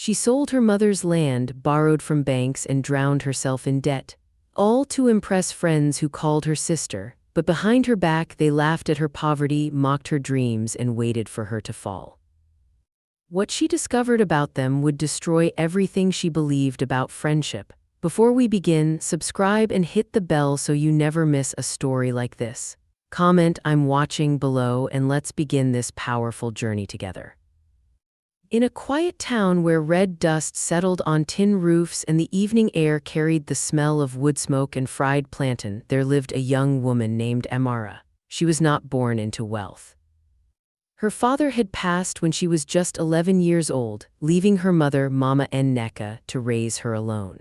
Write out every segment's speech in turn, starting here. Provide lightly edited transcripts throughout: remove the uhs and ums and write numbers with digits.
She sold her mother's land, borrowed from banks, and drowned herself in debt, all to impress friends who called her sister, but behind her back they laughed at her poverty, mocked her dreams, and waited for her to fall. What she discovered about them would destroy everything she believed about friendship. Before we begin, subscribe and hit the bell so you never miss a story like this. Comment "I'm watching" below and let's begin this powerful journey together. In a quiet town where red dust settled on tin roofs and the evening air carried the smell of wood smoke and fried plantain, there lived a young woman named Amara. She was not born into wealth. Her father had passed when she was just 11 years old, leaving her mother, Mama Nneka, to raise her alone.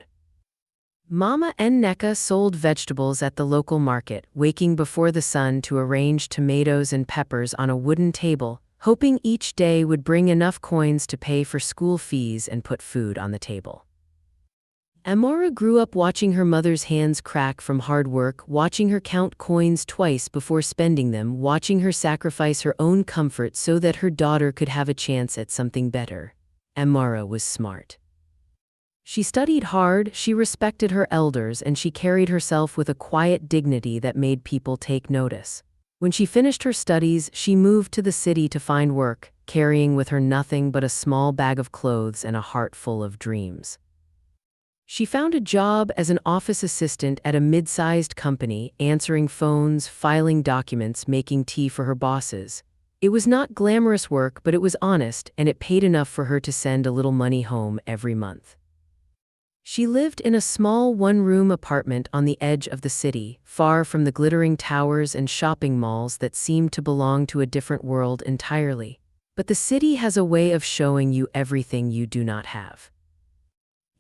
Mama Nneka sold vegetables at the local market, waking before the sun to arrange tomatoes and peppers on a wooden table, hoping each day would bring enough coins to pay for school fees and put food on the table. Amara grew up watching her mother's hands crack from hard work, watching her count coins twice before spending them, watching her sacrifice her own comfort so that her daughter could have a chance at something better. Amara was smart. She studied hard, she respected her elders, and she carried herself with a quiet dignity that made people take notice. When she finished her studies, she moved to the city to find work, carrying with her nothing but a small bag of clothes and a heart full of dreams. She found a job as an office assistant at a mid-sized company, answering phones, filing documents, making tea for her bosses. It was not glamorous work, but it was honest, and it paid enough for her to send a little money home every month. She lived in a small one-room apartment on the edge of the city, far from the glittering towers and shopping malls that seemed to belong to a different world entirely. But the city has a way of showing you everything you do not have.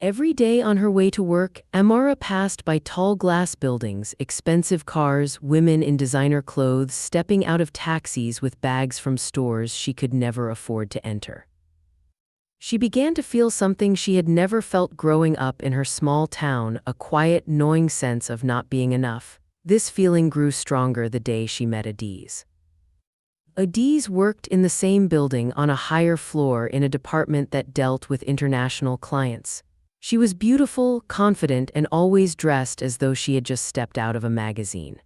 Every day on her way to work, Amara passed by tall glass buildings, expensive cars, women in designer clothes stepping out of taxis with bags from stores she could never afford to enter. She began to feel something she had never felt growing up in her small town, a quiet, gnawing sense of not being enough. This feeling grew stronger the day she met Adiz. Adiz worked in the same building on a higher floor in a department that dealt with international clients. She was beautiful, confident, and always dressed as though she had just stepped out of a magazine.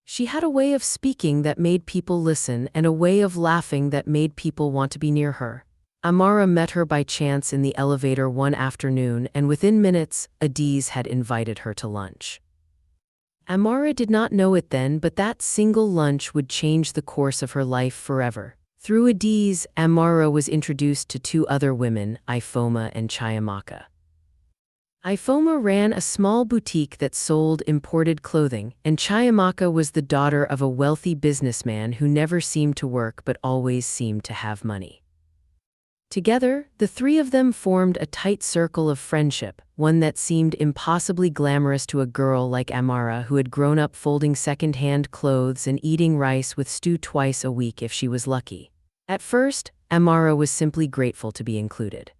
She had a way of speaking that made people listen and a way of laughing that made people want to be near her. Amara met her by chance in the elevator one afternoon, and within minutes, Adiz had invited her to lunch. Amara did not know it then, but that single lunch would change the course of her life forever. Through Adiz, Amara was introduced to two other women, Ifoma and Chiamaka. Ifoma ran a small boutique that sold imported clothing, and Chiamaka was the daughter of a wealthy businessman who never seemed to work but always seemed to have money. Together, the three of them formed a tight circle of friendship, one that seemed impossibly glamorous to a girl like Amara who had grown up folding second-hand clothes and eating rice with stew twice a week if she was lucky. At first, Amara was simply grateful to be included.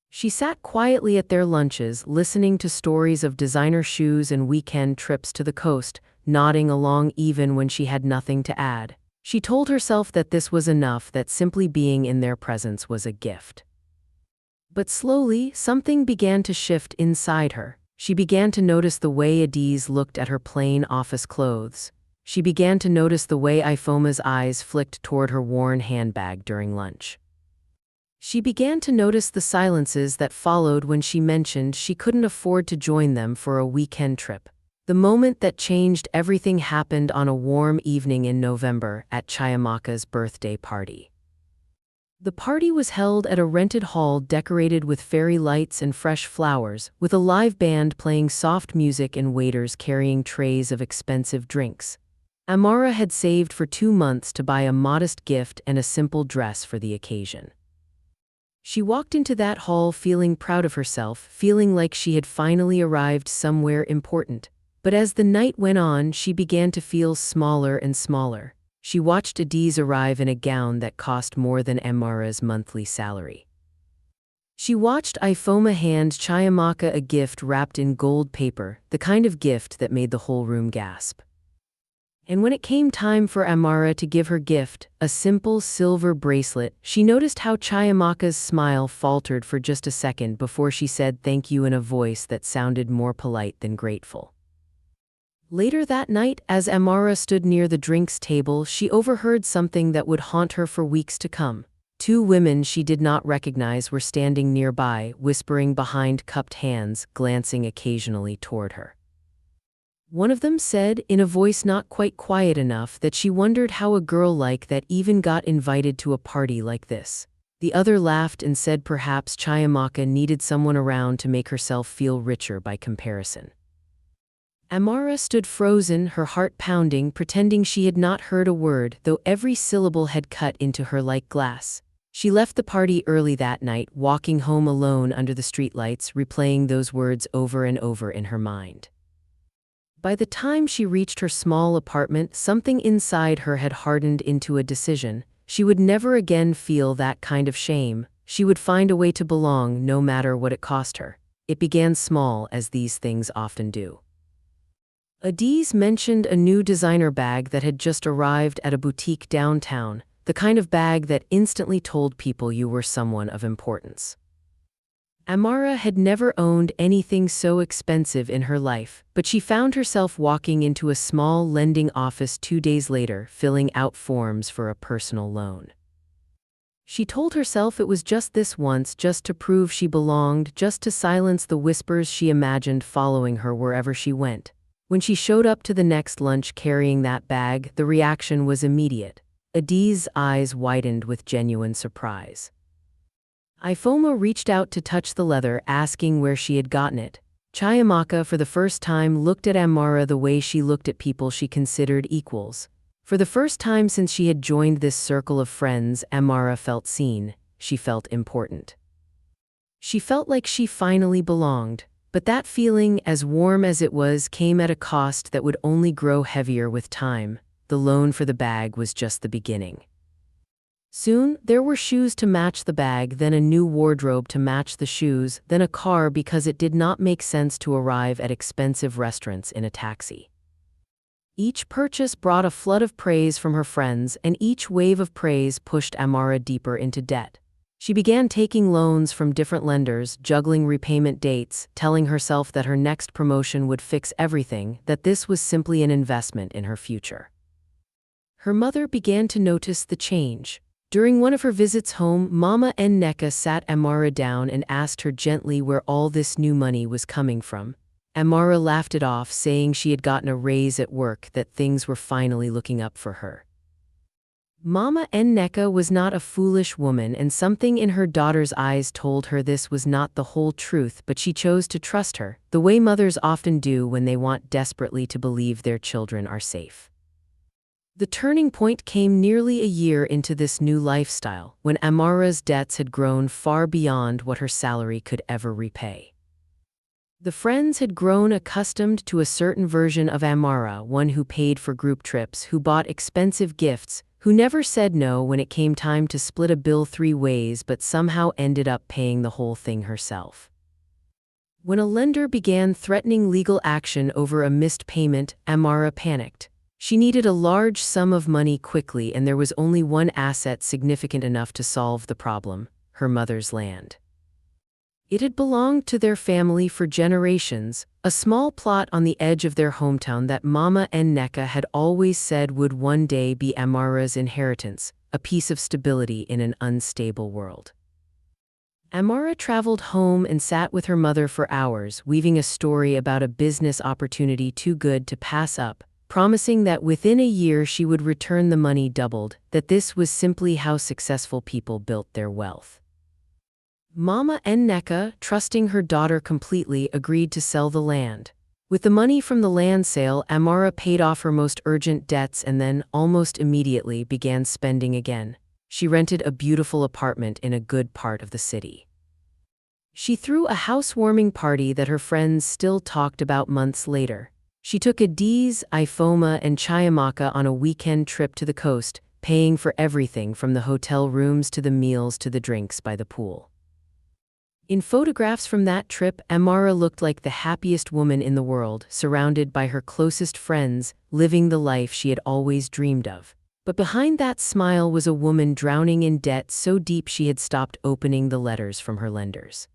She sat quietly at their lunches, listening to stories of designer shoes and weekend trips to the coast, nodding along even when she had nothing to add. She told herself that this was enough, that simply being in their presence was a gift. But slowly, something began to shift inside her. She began to notice the way Adiz looked at her plain office clothes. She began to notice the way Ifoma's eyes flicked toward her worn handbag during lunch. She began to notice the silences that followed when she mentioned she couldn't afford to join them for a weekend trip. The moment that changed everything happened on a warm evening in November at Chiamaka's birthday party. The party was held at a rented hall decorated with fairy lights and fresh flowers, with a live band playing soft music and waiters carrying trays of expensive drinks. Amara had saved for 2 months to buy a modest gift and a simple dress for the occasion. She walked into that hall feeling proud of herself, feeling like she had finally arrived somewhere important. But as the night went on, she began to feel smaller and smaller. She watched Adiz arrive in a gown that cost more than Amara's monthly salary. She watched Ifoma hand Chiamaka a gift wrapped in gold paper, the kind of gift that made the whole room gasp. And when it came time for Amara to give her gift, a simple silver bracelet, she noticed how Chiamaka's smile faltered for just a second before she said thank you in a voice that sounded more polite than grateful. Later that night, as Amara stood near the drinks table, she overheard something that would haunt her for weeks to come. Two women she did not recognize were standing nearby, whispering behind cupped hands, glancing occasionally toward her. One of them said, in a voice not quite quiet enough, that she wondered how a girl like that even got invited to a party like this. The other laughed and said perhaps Chiamaka needed someone around to make herself feel richer by comparison. Amara stood frozen, her heart pounding, pretending she had not heard a word, though every syllable had cut into her like glass. She left the party early that night, walking home alone under the streetlights, replaying those words over and over in her mind. By the time she reached her small apartment, something inside her had hardened into a decision. She would never again feel that kind of shame. She would find a way to belong, no matter what it cost her. It began small, as these things often do. Adiz mentioned a new designer bag that had just arrived at a boutique downtown, the kind of bag that instantly told people you were someone of importance. Amara had never owned anything so expensive in her life, but she found herself walking into a small lending office 2 days later, filling out forms for a personal loan. She told herself it was just this once, just to prove she belonged, just to silence the whispers she imagined following her wherever she went. When she showed up to the next lunch carrying that bag, the reaction was immediate. Adiz's eyes widened with genuine surprise. Ifoma reached out to touch the leather, asking where she had gotten it. Chiamaka, for the first time, looked at Amara the way she looked at people she considered equals. For the first time since she had joined this circle of friends, Amara felt seen. She felt important. She felt like she finally belonged. But that feeling, as warm as it was, came at a cost that would only grow heavier with time. The loan for the bag was just the beginning. Soon, there were shoes to match the bag, then a new wardrobe to match the shoes, then a car because it did not make sense to arrive at expensive restaurants in a taxi. Each purchase brought a flood of praise from her friends, and each wave of praise pushed Amara deeper into debt. She began taking loans from different lenders, juggling repayment dates, telling herself that her next promotion would fix everything, that this was simply an investment in her future. Her mother began to notice the change. During one of her visits home, Mama Nneka sat Amara down and asked her gently where all this new money was coming from. Amara laughed it off, saying she had gotten a raise at work, that things were finally looking up for her. Mama Nneka was not a foolish woman, and something in her daughter's eyes told her this was not the whole truth, but she chose to trust her, the way mothers often do when they want desperately to believe their children are safe. The turning point came nearly a year into this new lifestyle, when Amara's debts had grown far beyond what her salary could ever repay. The friends had grown accustomed to a certain version of Amara, one who paid for group trips, who bought expensive gifts, who never said no when it came time to split a bill 3 ways but somehow ended up paying the whole thing herself. When a lender began threatening legal action over a missed payment, Amara panicked. She needed a large sum of money quickly, and there was only one asset significant enough to solve the problem: her mother's land. It had belonged to their family for generations, a small plot on the edge of their hometown that Mama Nneka had always said would one day be Amara's inheritance, a piece of stability in an unstable world. Amara traveled home and sat with her mother for hours, weaving a story about a business opportunity too good to pass up, promising that within a year she would return the money doubled, that this was simply how successful people built their wealth. Mama Nneka, trusting her daughter completely, agreed to sell the land. With the money from the land sale, Amara paid off her most urgent debts and then, almost immediately, began spending again. She rented a beautiful apartment in a good part of the city. She threw a housewarming party that her friends still talked about months later. She took Adiz, Ifoma, and Chiamaka on a weekend trip to the coast, paying for everything from the hotel rooms to the meals to the drinks by the pool. In photographs from that trip, Amara looked like the happiest woman in the world, surrounded by her closest friends, living the life she had always dreamed of. But behind that smile was a woman drowning in debt so deep she had stopped opening the letters from her lenders.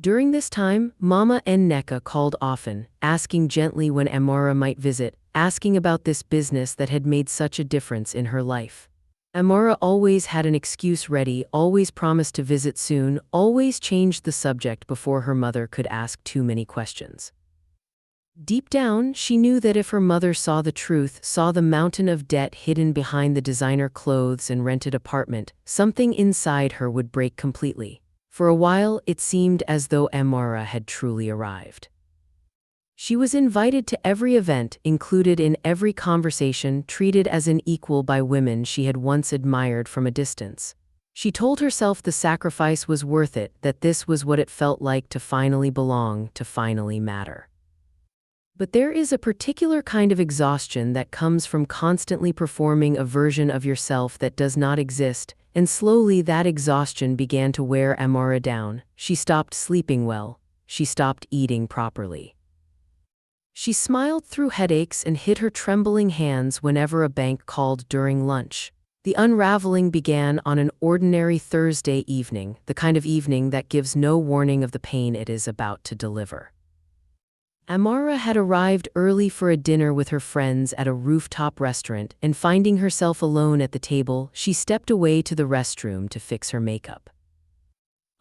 During this time, Mama and Neka called often, asking gently when Amara might visit, asking about this business that had made such a difference in her life. Amara always had an excuse ready, always promised to visit soon, always changed the subject before her mother could ask too many questions. Deep down, she knew that if her mother saw the truth, saw the mountain of debt hidden behind the designer clothes and rented apartment, something inside her would break completely. For a while, it seemed as though Amara had truly arrived. She was invited to every event, included in every conversation, treated as an equal by women she had once admired from a distance. She told herself the sacrifice was worth it, that this was what it felt like to finally belong, to finally matter. But there is a particular kind of exhaustion that comes from constantly performing a version of yourself that does not exist, and slowly that exhaustion began to wear Amara down. She stopped sleeping well. She stopped eating properly. She smiled through headaches and hid her trembling hands whenever a bank called during lunch. The unraveling began on an ordinary Thursday evening, the kind of evening that gives no warning of the pain it is about to deliver. Amara had arrived early for a dinner with her friends at a rooftop restaurant, and finding herself alone at the table, she stepped away to the restroom to fix her makeup.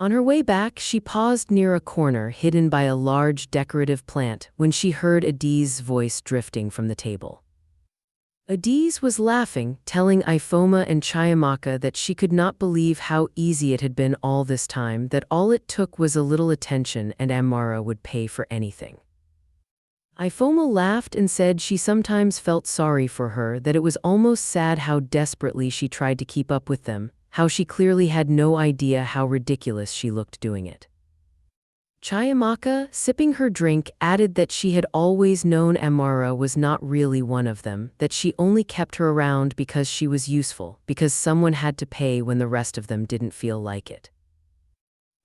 On her way back, she paused near a corner hidden by a large decorative plant when she heard Adiz's voice drifting from the table. Adiz was laughing, telling Ifoma and Chiamaka that she could not believe how easy it had been all this time, that all it took was a little attention and Amara would pay for anything. Ifoma laughed and said she sometimes felt sorry for her, that it was almost sad how desperately she tried to keep up with them, how she clearly had no idea how ridiculous she looked doing it. Chiamaka, sipping her drink, added that she had always known Amara was not really one of them, that she only kept her around because she was useful, because someone had to pay when the rest of them didn't feel like it.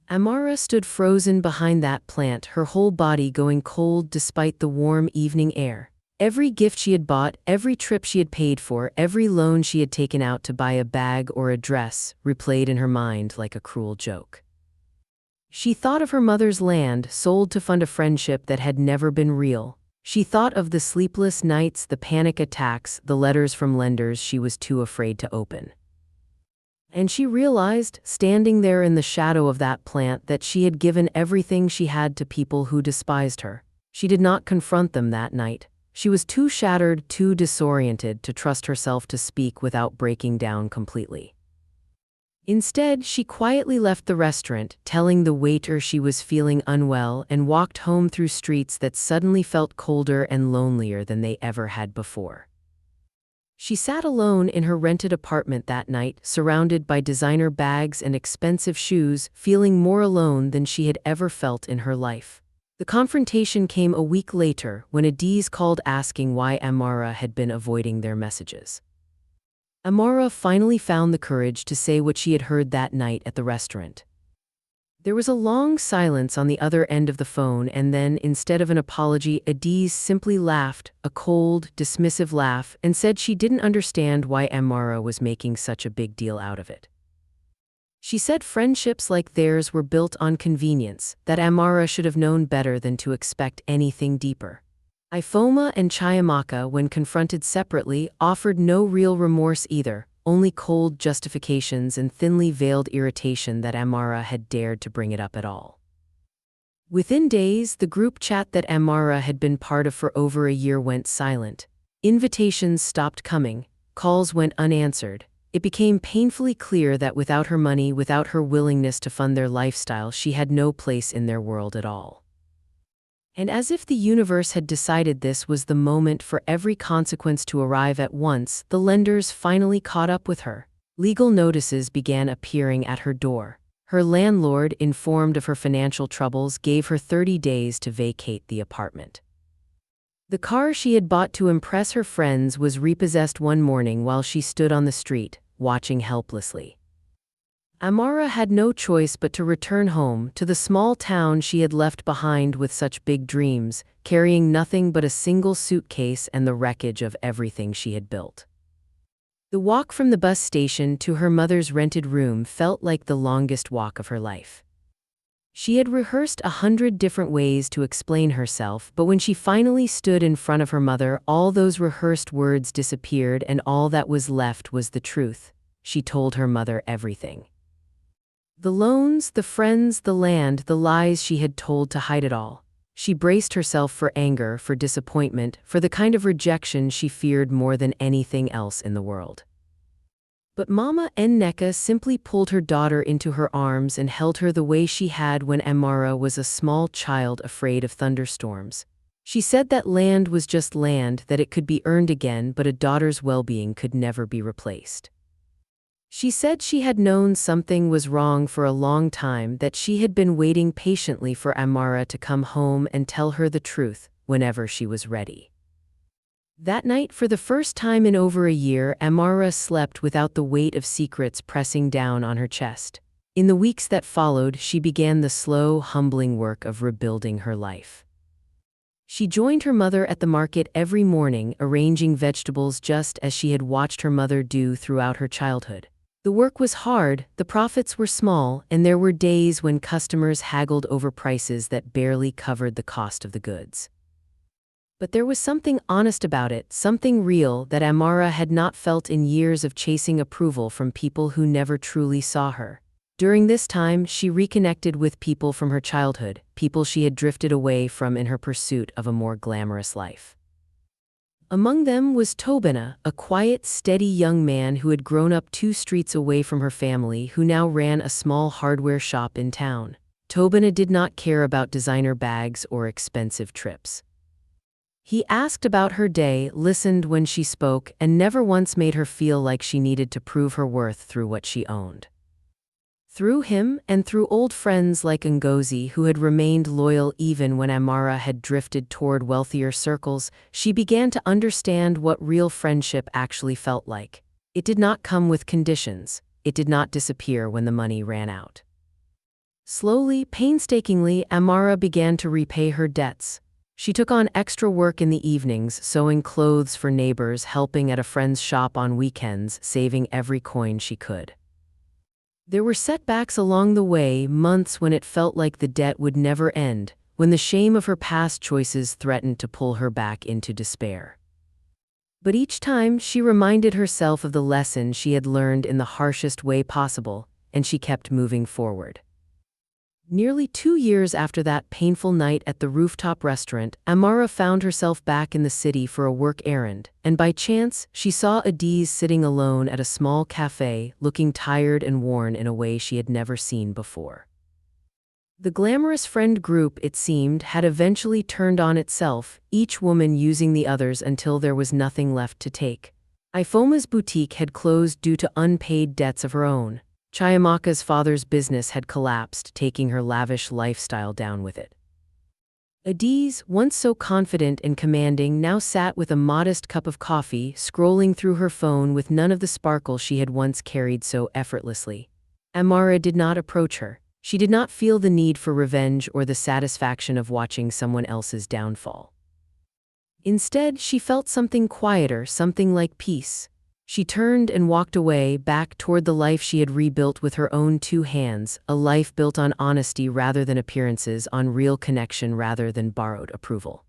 Amara stood frozen behind that plant, her whole body going cold despite the warm evening air. Every gift she had bought, every trip she had paid for, every loan she had taken out to buy a bag or a dress, replayed in her mind like a cruel joke. She thought of her mother's land, sold to fund a friendship that had never been real. She thought of the sleepless nights, the panic attacks, the letters from lenders she was too afraid to open. And she realized, standing there in the shadow of that plant, that she had given everything she had to people who despised her. She did not confront them that night. She was too shattered, too disoriented to trust herself to speak without breaking down completely. Instead, she quietly left the restaurant, telling the waiter she was feeling unwell, and walked home through streets that suddenly felt colder and lonelier than they ever had before. She sat alone in her rented apartment that night, surrounded by designer bags and expensive shoes, feeling more alone than she had ever felt in her life. The confrontation came a week later, when Adiz called asking why Amara had been avoiding their messages. Amara finally found the courage to say what she had heard that night at the restaurant. There was a long silence on the other end of the phone, and then, instead of an apology, Adiz simply laughed, a cold, dismissive laugh, and said she didn't understand why Amara was making such a big deal out of it. She said friendships like theirs were built on convenience, that Amara should have known better than to expect anything deeper. Ifoma and Chiamaka, when confronted separately, offered no real remorse either, only cold justifications and thinly veiled irritation that Amara had dared to bring it up at all. Within days, the group chat that Amara had been part of for over a year went silent. Invitations stopped coming, calls went unanswered. It became painfully clear that without her money, without her willingness to fund their lifestyle, she had no place in their world at all. And as if the universe had decided this was the moment for every consequence to arrive at once, the lenders finally caught up with her. Legal notices began appearing at her door. Her landlord, informed of her financial troubles, gave her 30 days to vacate the apartment. The car she had bought to impress her friends was repossessed one morning while she stood on the street, watching helplessly. Amara had no choice but to return home to the small town she had left behind with such big dreams, carrying nothing but a single suitcase and the wreckage of everything she had built. The walk from the bus station to her mother's rented room felt like the longest walk of her life. She had rehearsed 100 different ways to explain herself, but when she finally stood in front of her mother, all those rehearsed words disappeared and all that was left was the truth. She told her mother everything. The loans, the friends, the land, the lies she had told to hide it all. She braced herself for anger, for disappointment, for the kind of rejection she feared more than anything else in the world. But Mama Nneka simply pulled her daughter into her arms and held her the way she had when Amara was a small child afraid of thunderstorms. She said that land was just land, that it could be earned again, but a daughter's well-being could never be replaced. She said she had known something was wrong for a long time, that she had been waiting patiently for Amara to come home and tell her the truth whenever she was ready. That night, for the first time in over a year, Amara slept without the weight of secrets pressing down on her chest. In the weeks that followed, she began the slow, humbling work of rebuilding her life. She joined her mother at the market every morning, arranging vegetables just as she had watched her mother do throughout her childhood. The work was hard, the profits were small, and there were days when customers haggled over prices that barely covered the cost of the goods. But there was something honest about it, something real that Amara had not felt in years of chasing approval from people who never truly saw her. During this time, she reconnected with people from her childhood, people she had drifted away from in her pursuit of a more glamorous life. Among them was Tobina, a quiet, steady young man who had grown up 2 streets away from her family, who now ran a small hardware shop in town. Tobina did not care about designer bags or expensive trips. He asked about her day, listened when she spoke, and never once made her feel like she needed to prove her worth through what she owned. Through him, and through old friends like Ngozi, who had remained loyal even when Amara had drifted toward wealthier circles, she began to understand what real friendship actually felt like. It did not come with conditions. It did not disappear when the money ran out. Slowly, painstakingly, Amara began to repay her debts. She took on extra work in the evenings, sewing clothes for neighbors, helping at a friend's shop on weekends, saving every coin she could. There were setbacks along the way, months when it felt like the debt would never end, when the shame of her past choices threatened to pull her back into despair. But each time, she reminded herself of the lesson she had learned in the harshest way possible, and she kept moving forward. Nearly 2 years after that painful night at the rooftop restaurant, Amara found herself back in the city for a work errand, and by chance, she saw Adiz sitting alone at a small cafe, looking tired and worn in a way she had never seen before. The glamorous friend group, it seemed, had eventually turned on itself, each woman using the others until there was nothing left to take. Ifoma's boutique had closed due to unpaid debts of her own. Chiamaka's father's business had collapsed, taking her lavish lifestyle down with it. Adiz, once so confident and commanding, now sat with a modest cup of coffee, scrolling through her phone with none of the sparkle she had once carried so effortlessly. Amara did not approach her. She did not feel the need for revenge or the satisfaction of watching someone else's downfall. Instead, she felt something quieter, something like peace. She turned and walked away, back toward the life she had rebuilt with her own 2 hands, a life built on honesty rather than appearances, on real connection rather than borrowed approval.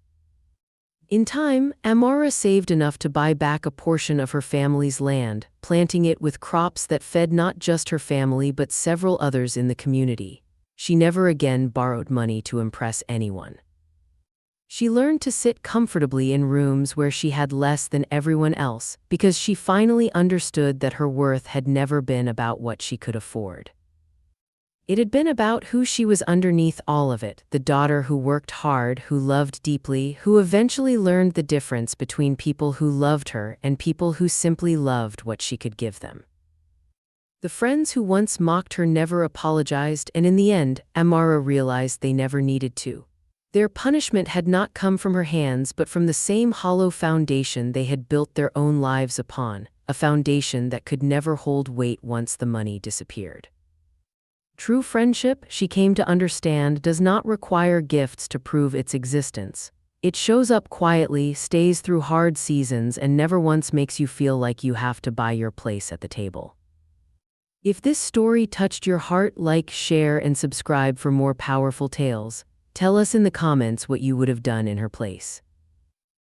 In time, Amara saved enough to buy back a portion of her family's land, planting it with crops that fed not just her family but several others in the community. She never again borrowed money to impress anyone. She learned to sit comfortably in rooms where she had less than everyone else, because she finally understood that her worth had never been about what she could afford. It had been about who she was underneath all of it, the daughter who worked hard, who loved deeply, who eventually learned the difference between people who loved her and people who simply loved what she could give them. The friends who once mocked her never apologized, and in the end, Amara realized they never needed to. Their punishment had not come from her hands but from the same hollow foundation they had built their own lives upon, a foundation that could never hold weight once the money disappeared. True friendship, she came to understand, does not require gifts to prove its existence. It shows up quietly, stays through hard seasons, and never once makes you feel like you have to buy your place at the table. If this story touched your heart, like, share, and subscribe for more powerful tales. Tell us in the comments what you would have done in her place.